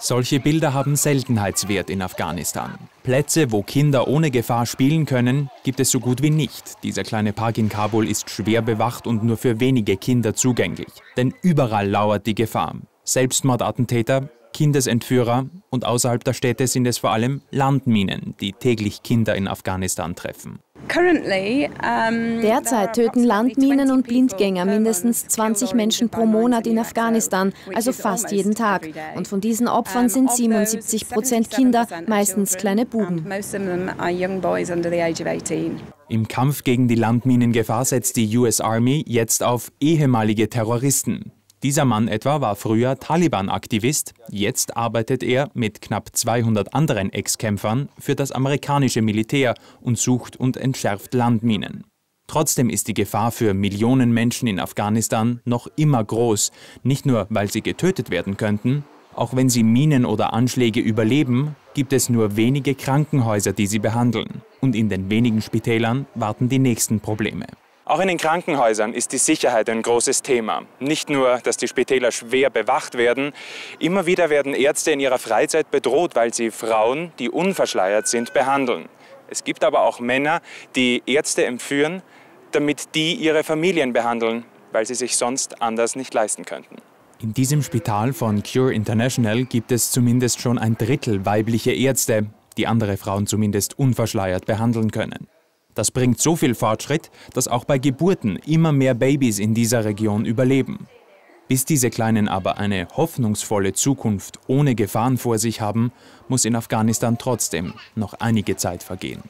Solche Bilder haben Seltenheitswert in Afghanistan. Plätze, wo Kinder ohne Gefahr spielen können, gibt es so gut wie nicht. Dieser kleine Park in Kabul ist schwer bewacht und nur für wenige Kinder zugänglich. Denn überall lauert die Gefahr. Selbstmordattentäter, Kindesentführer und außerhalb der Städte sind es vor allem Landminen, die täglich Kinder in Afghanistan treffen. Derzeit töten Landminen und Blindgänger mindestens 20 Menschen pro Monat in Afghanistan, also fast jeden Tag. Und von diesen Opfern sind 77% Kinder, meistens kleine Buben. Im Kampf gegen die Landminengefahr setzt die US Army jetzt auf ehemalige Terroristen. Dieser Mann etwa war früher Taliban-Aktivist, jetzt arbeitet er mit knapp 200 anderen Ex-Kämpfern für das amerikanische Militär und sucht und entschärft Landminen. Trotzdem ist die Gefahr für Millionen Menschen in Afghanistan noch immer groß, nicht nur weil sie getötet werden könnten. Auch wenn sie Minen oder Anschläge überleben, gibt es nur wenige Krankenhäuser, die sie behandeln. Und in den wenigen Spitälern warten die nächsten Probleme. Auch in den Krankenhäusern ist die Sicherheit ein großes Thema. Nicht nur, dass die Spitäler schwer bewacht werden, immer wieder werden Ärzte in ihrer Freizeit bedroht, weil sie Frauen, die unverschleiert sind, behandeln. Es gibt aber auch Männer, die Ärzte entführen, damit die ihre Familien behandeln, weil sie sich sonst anders nicht leisten könnten. In diesem Spital von Cure International gibt es zumindest schon ein Drittel weibliche Ärzte, die andere Frauen zumindest unverschleiert behandeln können. Das bringt so viel Fortschritt, dass auch bei Geburten immer mehr Babys in dieser Region überleben. Bis diese Kleinen aber eine hoffnungsvolle Zukunft ohne Gefahren vor sich haben, muss in Afghanistan trotzdem noch einige Zeit vergehen.